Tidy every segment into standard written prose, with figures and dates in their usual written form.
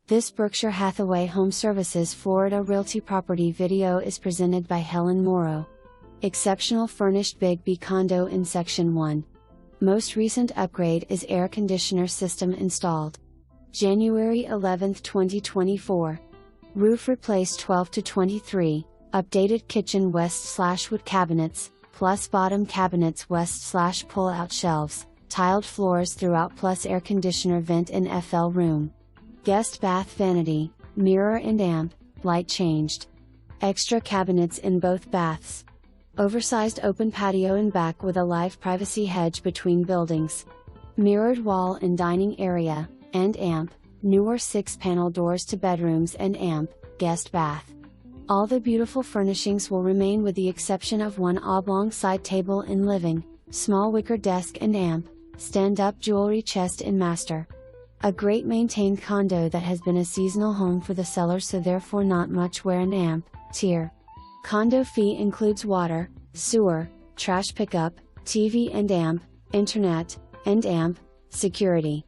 This Berkshire Hathaway HomeServices Florida Realty property video is presented by Helen Morrow. Exceptional Furnished Big B Condo in Section 1. Most recent upgrade is air conditioner system installed. January 11, 2024. Roof replaced 12 to 23, updated kitchen west/wood cabinets, plus bottom cabinets west/pull-out shelves, tiled floors throughout plus air conditioner vent in FL room. Guest bath vanity, mirror and amp, light changed. Extra cabinets in both baths. Oversized open patio in back with a live privacy hedge between buildings. Mirrored wall in dining area, and amp, newer 6-panel doors to bedrooms and amp, guest bath. All the beautiful furnishings will remain with the exception of one oblong side table in living, small wicker desk and amp, stand-up jewelry chest in master. A great maintained condo that has been a seasonal home for the seller, so therefore not much wear and amp, tier. Condo fee includes water, sewer, trash pickup, TV and amp, internet, and amp, security.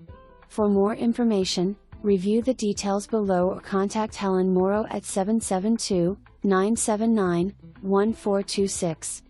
For more information, review the details below or contact Helen Morrow at 772-979-1426.